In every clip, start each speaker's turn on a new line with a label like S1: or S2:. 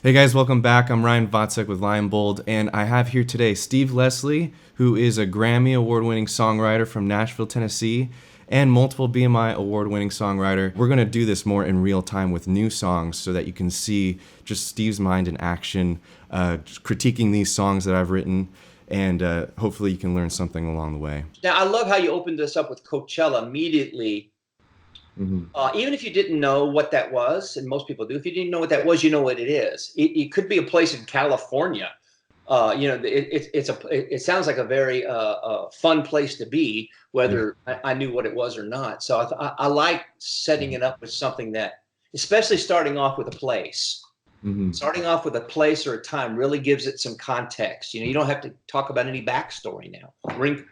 S1: Hey guys, welcome back. I'm Ryan Votzek with Lion Bold, and I have here today Steve Leslie, who is a Grammy Award-Winning Songwriter from Nashville, Tennessee, and multiple BMI Award-Winning Songwriter. We're going to do this more in real time with new songs so that you can see just Steve's mind in action, critiquing these songs that I've written, and hopefully you can learn something along the way.
S2: Now, I love how you opened this up with Coachella immediately. Even if you didn't know what that was, and most people do, if you didn't know what that was, you know what it is. It could be a place in California. It sounds like a very fun place to be, whether I knew what it was or not. So I like setting it up with something that, especially starting off with a place. Starting off with a place or a time really gives it some context. You don't have to talk about any backstory now. We're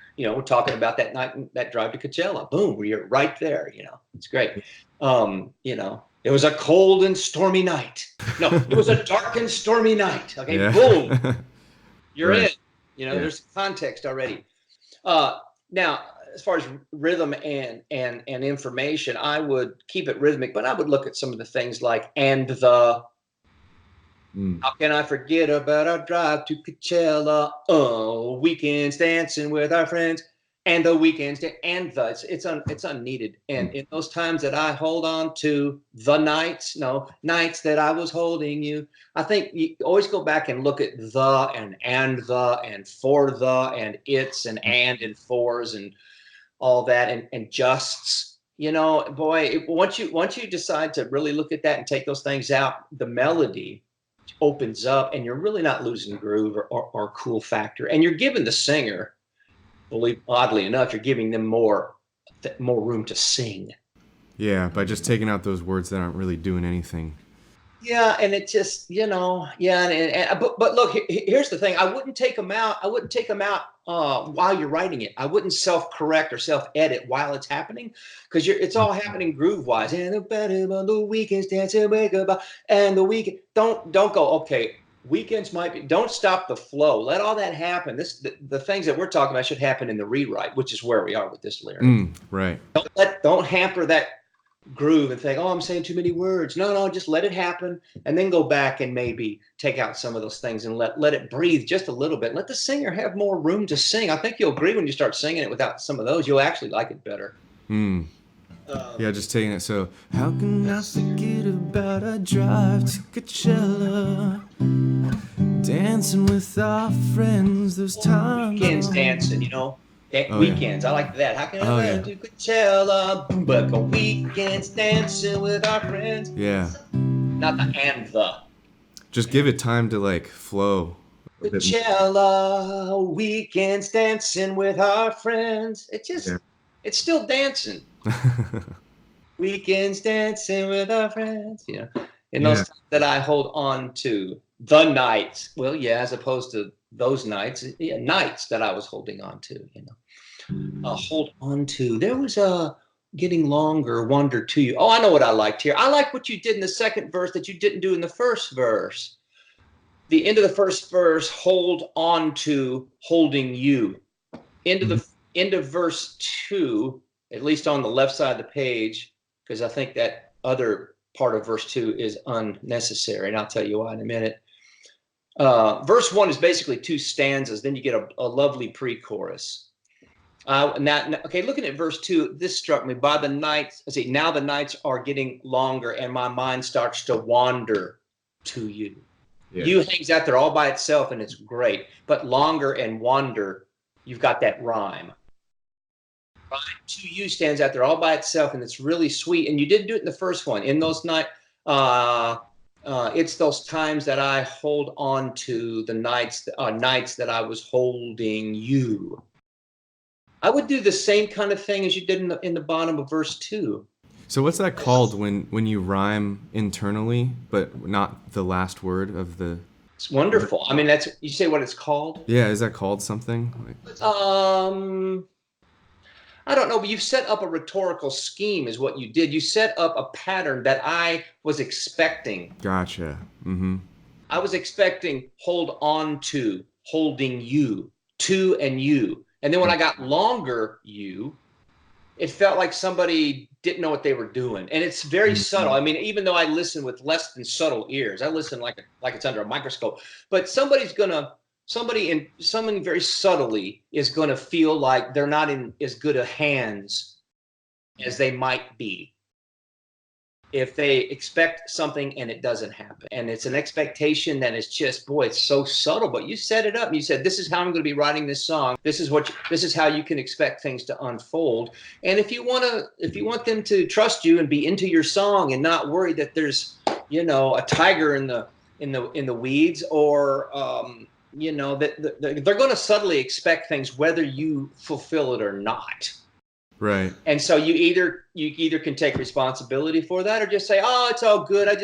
S2: talking about that night, that drive to Coachella. Boom, you're right there. It's great. It was a cold and stormy night. No, it was a dark and stormy night. Okay,
S1: Yeah.
S2: boom, you're
S1: Right.
S2: in. There's context already. Now, as far as rhythm and information, I would keep it rhythmic, but I would look at some of the things like and the. How can I forget about our drive to Coachella? Oh, weekends dancing with our friends, and the weekends and the it's unneeded. And in those times that I hold on to the nights that I was holding you, I think you always go back and look at the and the and for the and it's and fors and all that and justs. Once you decide to really look at that and take those things out, the melody opens up and you're really not losing groove or cool factor, and you're giving the singer, oddly enough, you're giving them more room to sing.
S1: Yeah, by just taking out those words that aren't really doing anything.
S2: Yeah, and it just, but look, here's the thing. I wouldn't take them out. While you're writing it. I wouldn't self-correct or self-edit while it's happening, because it's all happening groove-wise. And the weekends dancing, wake up, and the weekend. Don't go. Okay, weekends might be. Don't stop the flow. Let all that happen. The things that we're talking about should happen in the rewrite, which is where we are with this lyric.
S1: Right.
S2: Don't hamper that groove and think, oh, I'm saying too many words. No, just let it happen, and then go back and maybe take out some of those things and let it breathe just a little bit. Let the singer have more room to sing. I think you'll agree when you start singing it without some of those, you'll actually like it better.
S1: Yeah, just taking it. So, how can I forget about our drive to Coachella? Dancing with our friends, those times.
S2: Weekends dancing, weekends.
S1: Yeah.
S2: I like that. How can
S1: Oh,
S2: I
S1: yeah.
S2: do Coachella? But the weekends dancing with our friends.
S1: Yeah.
S2: Not the and the.
S1: Just give it time to flow.
S2: Coachella, weekends dancing with our friends.
S1: Yeah.
S2: It's still dancing. Weekends dancing with our friends. In those times that I hold on to the nights. Well, yeah, as opposed to those nights, nights that I was holding on to. Hold on to. There was a getting longer. Wonder to you. Oh, I know what I liked here. I like what you did in the second verse that you didn't do in the first verse. The end of the first verse, hold on to holding you. The end of verse 2, at least on the left side of the page, because I think that other part of verse 2 is unnecessary, and I'll tell you why in a minute. Verse 1 is basically 2 stanzas. Then you get a lovely pre-chorus. Looking at verse 2, this struck me. By the nights, now the nights are getting longer, and my mind starts to wander to you. Yeah. You hangs out there all by itself, and it's great. But longer and wander, you've got that rhyme. Rhyme to you stands out there all by itself, and it's really sweet. And you didn't do it in the first one. In those nights, it's those times that I hold on to, the nights that I was holding you. I would do the same kind of thing as you did in the bottom of verse 2.
S1: So what's that called when you rhyme internally, but not the last word of the?
S2: It's wonderful. I mean, you say what it's called?
S1: Yeah, is that called something?
S2: I don't know, but you've set up a rhetorical scheme is what you did. You set up a pattern that I was expecting.
S1: Gotcha. Mm-hmm.
S2: I was expecting hold on to, holding you, to and you. And then when I got longer, you, it felt like somebody didn't know what they were doing, and it's very subtle. I mean, even though I listen with less than subtle ears, I listen like it's under a microscope. But somebody very subtly is gonna feel like they're not in as good of hands as they might be if they expect something and it doesn't happen. And it's an expectation that is just, boy, it's so subtle, but you set it up and you said, this is how I'm going to be writing this song. This is how you can expect things to unfold. And if you want them to trust you and be into your song and not worry that there's, a tiger in the weeds, or, that they're going to subtly expect things whether you fulfill it or not.
S1: Right.
S2: And so you either can take responsibility for that, or just say, oh, it's all good. It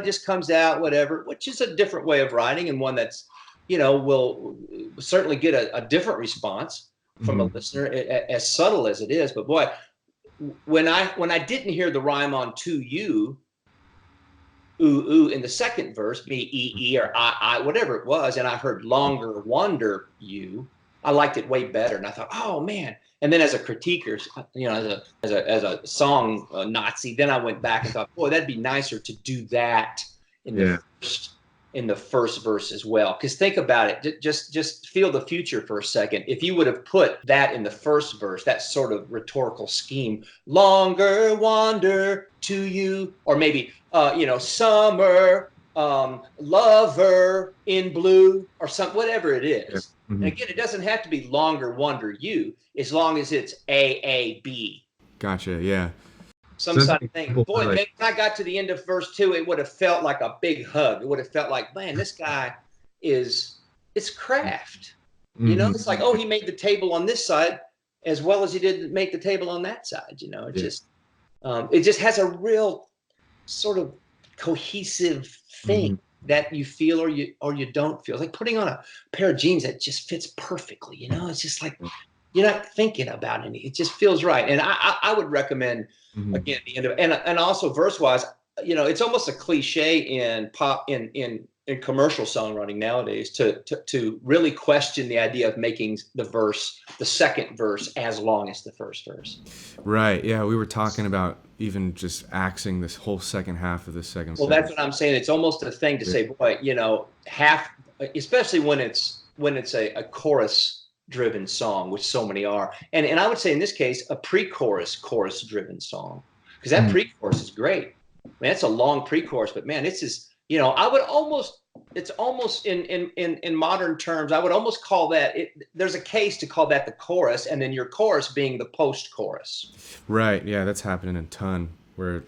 S2: just comes out, whatever, which is a different way of writing, and one that's, will certainly get a different response from a listener, as subtle as it is. But boy, when I didn't hear the rhyme on to you, ooh, in the second verse, be or I, whatever it was, and I heard longer wander you, I liked it way better. And I thought, oh man. And then as a critiquer, as a song Nazi, then I went back and thought, boy, that'd be nicer to do that in the first verse as well. Because think about it, just feel the future for a second. If you would have put that in the first verse, that sort of rhetorical scheme, longer wander to you, or maybe summer, lover in blue, or something, whatever it is. Yeah. And again, it doesn't have to be longer wander you, as long as it's AAB.
S1: Gotcha. Yeah.
S2: Some sort of thing. Boy, when I got to the end of verse 2, it would have felt like a big hug. It would have felt like, man, this guy it's craft. It's like, oh, he made the table on this side as well as he did make the table on that side. It just has a real sort of cohesive thing that you feel or you don't feel. It's like putting on a pair of jeans that just fits perfectly. It's just like you're not thinking about anything. It just feels right. And I would recommend again the end of and also verse wise, it's almost a cliche in pop in commercial songwriting nowadays to really question the idea of making the second verse as long as the first verse.
S1: Right. Yeah, we were talking about even just axing this whole second half of the second.
S2: Well, that's what I'm saying. It's almost a thing to say, boy, half, especially when it's a chorus driven song, which so many are, and I would say in this case a chorus driven song, because that pre-chorus is great. Man, it's a long pre-chorus, but man, it's just it's almost in modern terms, I would almost call that there's a case to call that the chorus, and then your chorus being the post-chorus.
S1: Right. Yeah, that's happening a ton where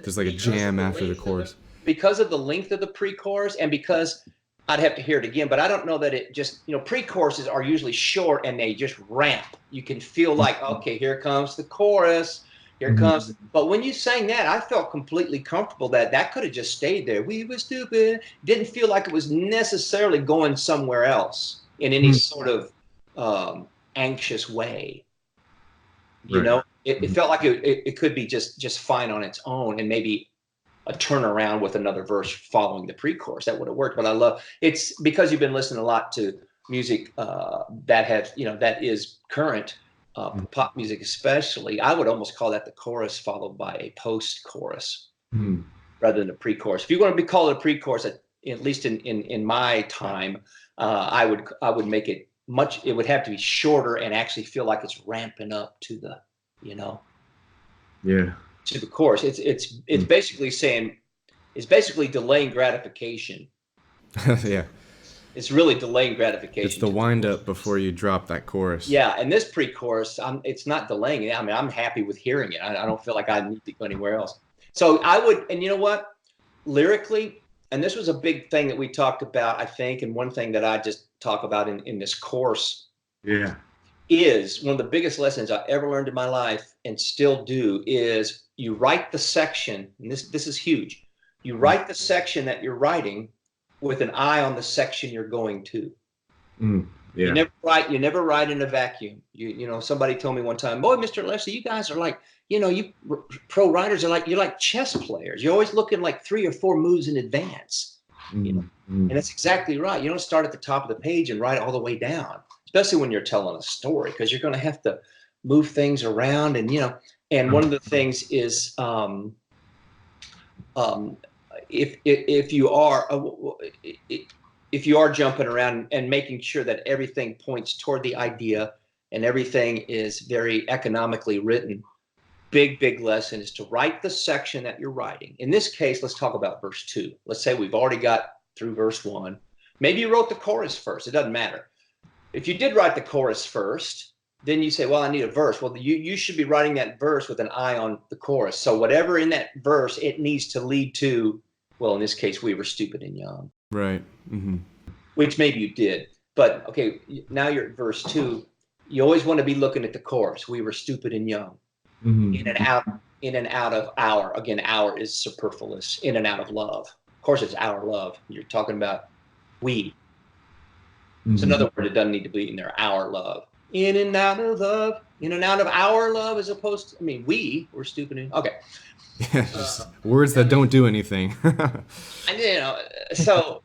S1: there's like a jam after the chorus.
S2: Because of the length of the pre-chorus, and because I'd have to hear it again, but I don't know that it just, pre-choruses are usually short and they just ramp. You can feel like, okay, here comes the chorus. Here comes, but when you sang that, I felt completely comfortable that could have just stayed there. We were stupid. Didn't feel like it was necessarily going somewhere else in any sort of anxious way. It felt like it could be just fine on its own, and maybe a turnaround with another verse following the pre-chorus that would have worked. But I love it's because you've been listening a lot to music that is current. Pop music especially, I would almost call that the chorus followed by a post-chorus rather than a pre-chorus. If you want to be called a pre-chorus, at least in my time, I would make it it would have to be shorter and actually feel like it's ramping up to the, to the chorus. It's basically saying, it's basically delaying gratification.
S1: Yeah.
S2: It's really delaying gratification.
S1: It's the wind up before you drop that chorus.
S2: Yeah, and this pre-chorus, it's not delaying it. I mean, I'm happy with hearing it. I don't feel like I need to go anywhere else. So I would, and you know what? Lyrically, and this was a big thing that we talked about, I think, and one thing that I just talk about in this course is one of the biggest lessons I ever learned in my life and still do is you write the section, and this is huge. You write the section that you're writing with an eye on the section you're going to. You never write in a vacuum. Somebody told me one time, boy, Mr. Leslie, you guys are like, you pro writers are like, you're like chess players. You're always looking like 3 or 4 moves in advance. And that's exactly right. You don't start at the top of the page and write all the way down, especially when you're telling a story, because you're going to have to move things around, and and one of the things is if you are jumping around and making sure that everything points toward the idea and everything is very economically written, big lesson is to write the section that you're writing. In this case, let's talk about verse 2. Let's say we've already got through verse 1. Maybe you wrote the chorus first. It doesn't matter. If you did write the chorus first, then you say, well, I need a verse. Well, you should be writing that verse with an eye on the chorus. So whatever in that verse, it needs to lead to, well, in this case, we were stupid and young.
S1: Right. Mm-hmm.
S2: Which maybe you did. But, okay, now you're at verse 2. You always want to be looking at the chorus. We were stupid and young. Mm-hmm. In and out of our. Again, our is superfluous. In and out of love. Of course, it's our love. You're talking about we. Mm-hmm. It's another word that doesn't need to be in there. Our love. In and out of love. In and out of our love, as opposed to, we're stupid and okay.
S1: Yeah, just words that don't do anything.
S2: And, so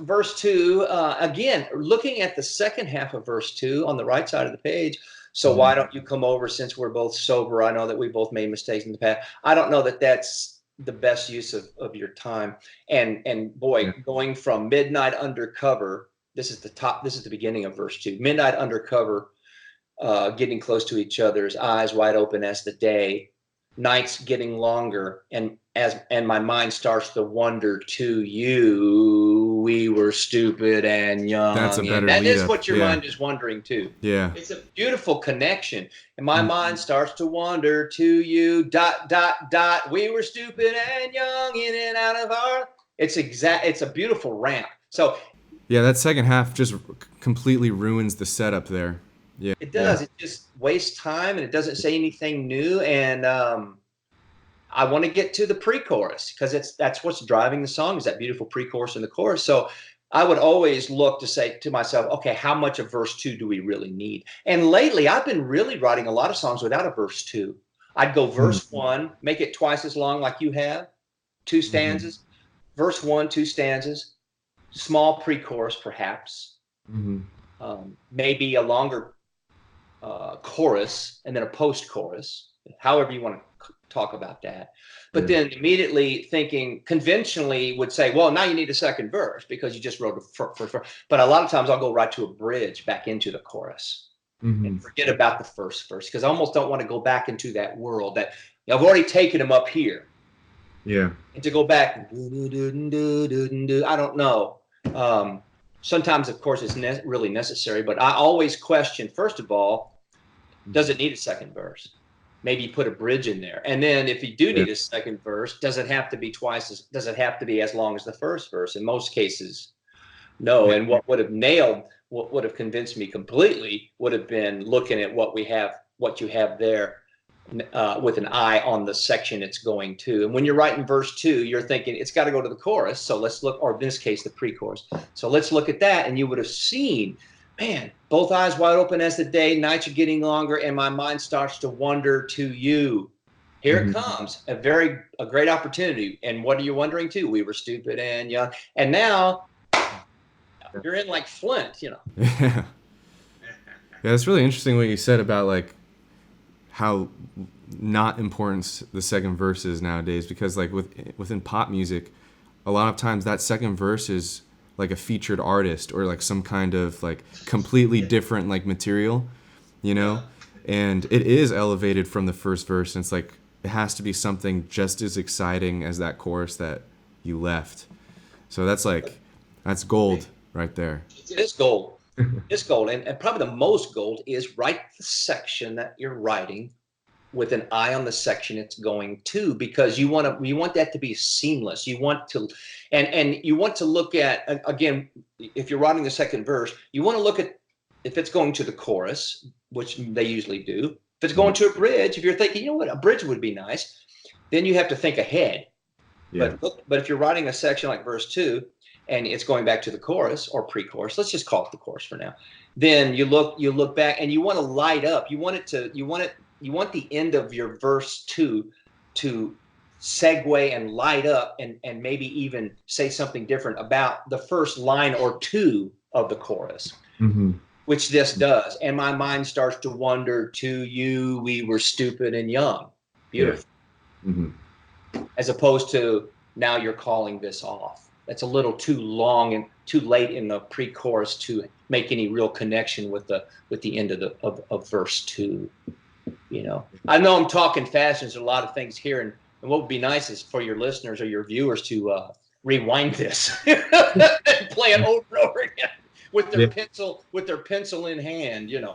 S2: verse 2, again, looking at the second half of verse 2 on the right side of the page. So why don't you come over, since we're both sober? I know that we both made mistakes in the past. I don't know that that's the best use of your time. And boy, going from midnight undercover, this is the beginning of verse 2. Midnight undercover, getting close to each other's eyes wide open as the day, nights getting longer, and my mind starts to wonder to you, we were stupid and young.
S1: That's a better
S2: that is
S1: up.
S2: what your mind is wondering too.
S1: Yeah.
S2: It's a beautiful connection. And my mind starts to wander to you, ... we were stupid and young, in and out of our. It's a beautiful ramp. So
S1: yeah, that second half just completely ruins the setup there. Yeah,
S2: it does. It just wastes time, and it doesn't say anything new. And I want to get to the pre-chorus, because that's what's driving the song, is that beautiful pre-chorus and the chorus. So I would always look to say to myself, okay, how much of verse 2 do we really need? And lately, I've been really writing a lot of songs without a verse 2. I'd go verse 1, make it twice as long like you have, 2 stanzas, verse 1, 2 stanzas, small pre-chorus perhaps, maybe a longer chorus, and then a post-chorus, however you want to talk about that. But then immediately thinking conventionally would say, well, now you need a second verse because you just wrote a first verse. But a lot of times I'll go right to a bridge back into the chorus and forget about the first verse, because I almost don't want to go back into that world that I've already taken them up here.
S1: Yeah.
S2: And to go back, I don't know. Sometimes, of course, it's really necessary, but I always question, first of all, does it need a second verse? Maybe put a bridge in there. And then if you do need a second verse, does it have to be does it have to be as long as the first verse? In most cases, no. And what would have convinced me completely would have been looking at what you have there, with an eye on the section it's going to. And when you're writing verse 2, you're thinking it's got to go to the chorus. So let's look, or in this case, the pre-chorus. So let's look at that. And you would have seen, man, both eyes wide open as the day, nights are getting longer, and my mind starts to wander to you. Here it comes, a great opportunity. And what are you wondering to? We were stupid and young. And now you're in like Flint,
S1: Yeah, it's really interesting what you said about like how not important the second verse is nowadays, because like within pop music, a lot of times that second verse is like a featured artist or like some kind of like completely different like material, and it is elevated from the first verse, and it's like it has to be something just as exciting as that chorus that you left. So that's gold right there.
S2: It is gold. It's gold. And probably the most gold is write the section that you're writing with an eye on the section it's going to, because you want that to be seamless. You want to, and you want to look at, again, if you're writing the second verse, you want to look at if it's going to the chorus, which they usually do. If it's going to a bridge, if you're thinking, a bridge would be nice, then you have to think ahead. Yeah. But if you're writing a section like verse 2, and it's going back to the chorus or pre-chorus, let's just call it the chorus for now. Then you look back, and you want to light up. You want the end of your verse 2 to segue and light up, and maybe even say something different about the first line or two of the chorus. which this does. And my mind starts to wander to you, we were stupid and young. Beautiful.
S1: Yeah. Mm-hmm.
S2: As opposed to now you're calling this off. That's a little too long and too late in the pre-chorus to make any real connection with the end of verse 2. You know, I know I'm talking fast, and there's a lot of things here, and what would be nice is for your listeners or your viewers to rewind this and play it over and over again with their pencil in hand, you know.